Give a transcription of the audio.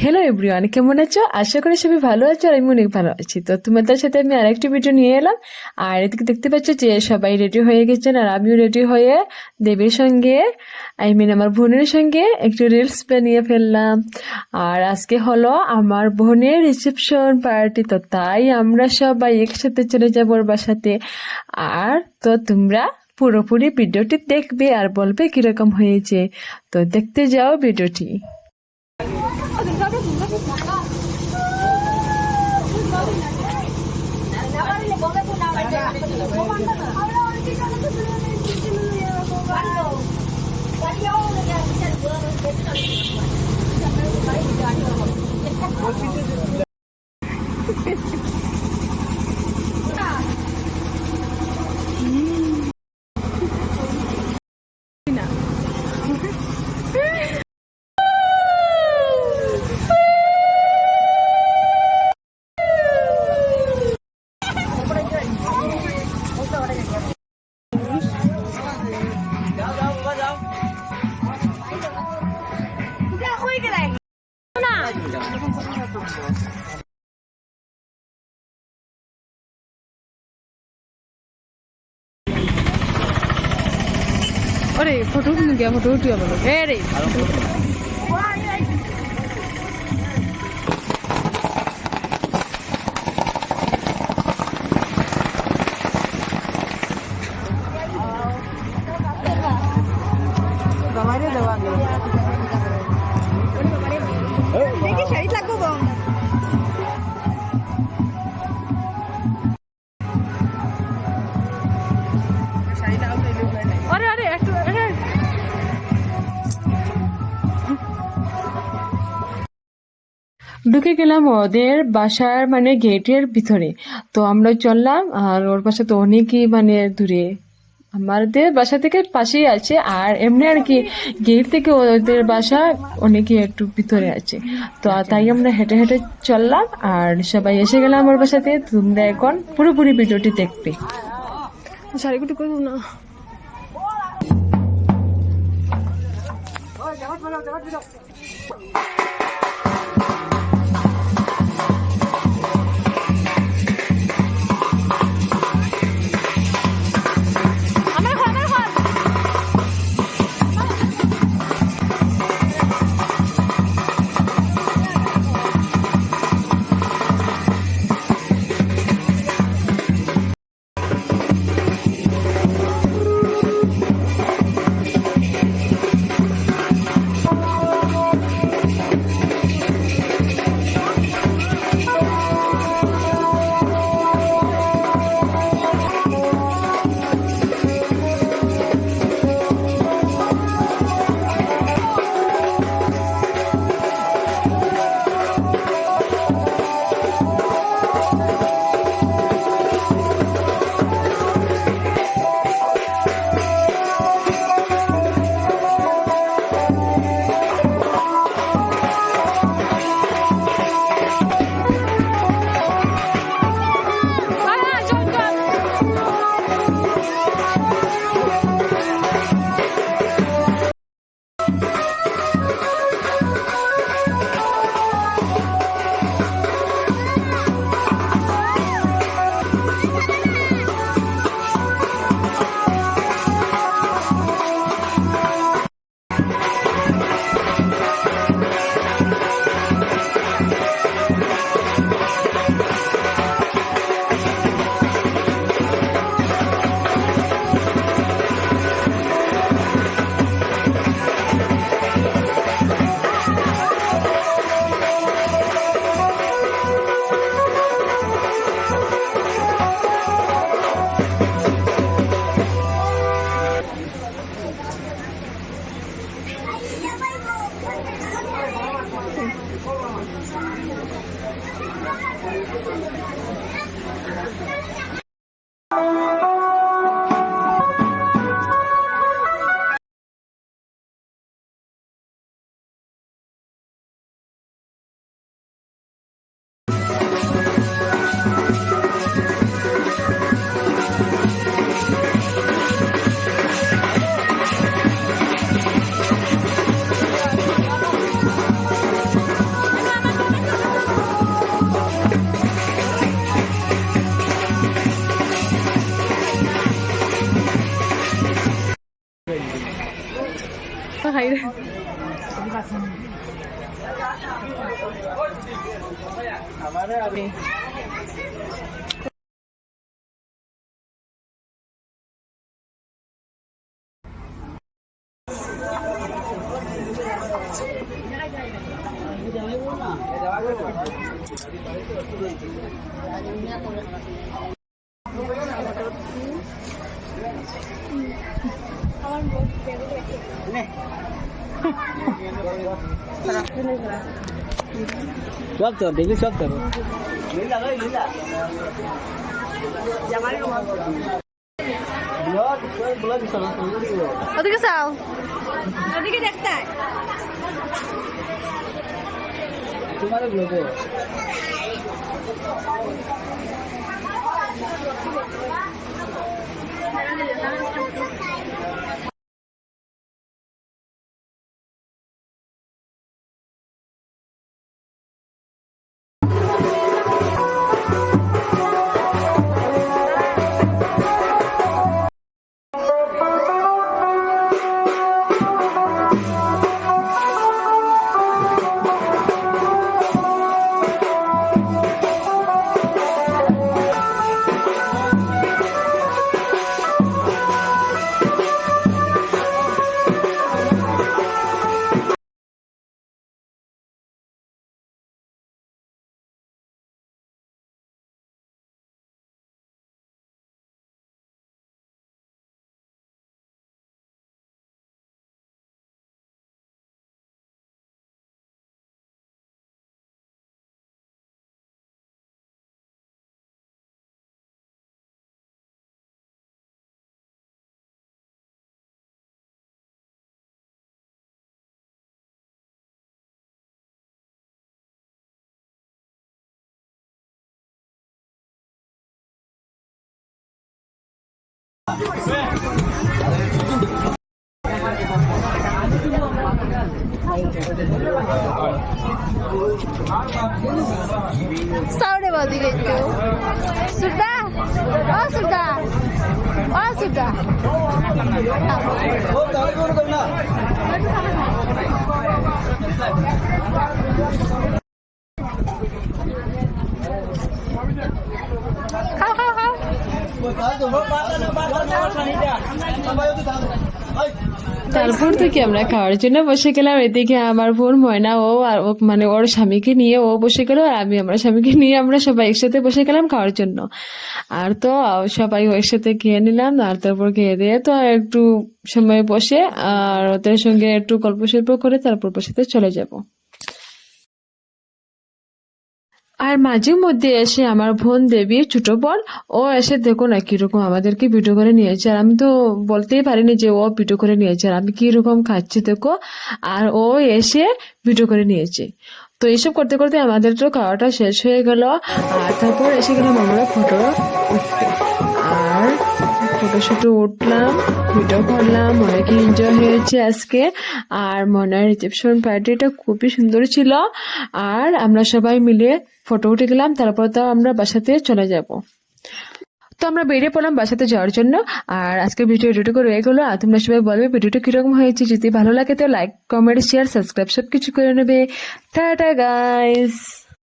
Hello everyone, কেমন আছো? আশা করি সবাই ভালো আছো আর আমি অনেক ভালো আছি। তো তোমাদের সাথে আমি আরেকটি ভিডিও নিয়ে এলাম। আর এদিকে দেখতে পাচ্ছ যে সবাই রেডি হয়ে গেছেন আর আমিও রেডি হয়ে দেবীর সঙ্গে আমার বোনের সঙ্গে একটু রিলস বানিয়ে ফেললাম। আর আজকে হলো আমার বোনের রিসেপশন পার্টি, তো তাই আমরা সবাই একসাথে চলে যাবো ওর বাসাতে। আর তো তোমরা পুরোপুরি ভিডিওটি দেখবে আর বলবে কিরকম হয়েছে। তো দেখতে যাও ভিডিওটি। अरे फोटो गया फोटो उठिया बोलो अरे अरे अरे ঢুকে গেলাম ওদের বাসার গেটের ভিতরে। তো আমরা চললাম আর ওর বাসা তো অনেকই দূরে, আমাদের বাসা থেকে পাশেই আছে। আর এমনি আর কি গেট থেকে ওদের বাসা অনেকই একটু ভিতরে আছে। তো তাই আমরা হেঁটে হেঁটে চললাম আর সবাই এসে গেলাম ওর বাসাতে। তোমরা এখন পুরোপুরি ভিডিওটি দেখবে। শাড়িগুটি করবো না। সব তো দেখলি সব তো ওদিকে চাও, ওদিকে দেখতে তোমার ব্লগে সাউন্ডে ওদিকে একটু সুদা, ও সুদা, ও সুদা খাও খাও খাও। তারপর থেকে আমরা খাওয়ার জন্য বসে গেলাম। এদিকে আমার বোন ময়না ও আর মানে ওর স্বামীকে নিয়ে ও বসে গেল, আর আমি আমার স্বামীকে নিয়ে আমরা সবাই একসাথে বসে গেলাম খাওয়ার জন্য। আর তো সবাই একসাথে খেয়ে নিলাম, আর তারপর খেয়ে দিয়ে তো একটু সময় বসে আর ওদের সঙ্গে একটু গল্প সল্প করে তারপর বসাতে চলে যাব। আর মাঝে মধ্যে এসে আমার বোন দেবীর ছোট বোন ও এসে দেখো না কিরকম আমাদেরকে ভিডিও করে নিয়েছে, আর আমি তো বলতেই পারিনি যে ও ভিডিও করে নিয়েছে, আর আমি কিরকম খাচ্ছি দেখো, আর ও এসে ভিডিও করে নিয়েছে। তো এইসব করতে করতে আমাদের তো খাওয়াটা শেষ হয়ে গেল, আর তারপর এসে গেলাম আমরা ফটো উঠতে। আর ফটো শুটে উঠলাম, ভিডিও করলাম, অনেক এনজয় হয়েছে আজকে। আর মনের রিসেপশন পার্টিটা খুবই সুন্দর ছিল, আর আমরা সবাই মিলে ফটো উঠে গেলাম। তারপর তো আমরা বাসাতে চলে যাব। তো আমরা বেরিয়ে পড়লাম বাসাতে যাওয়ার জন্য। আর আজকের ভিডিও এডিটুকু রয়ে গেলো। আর তোমরা সবাই বলবে ভিডিওটা কিরকম হয়েছে, যদি ভালো লাগে তো লাইক কমেন্ট শেয়ার সাবস্ক্রাইব সবকিছু করে নেবে। Tata guys.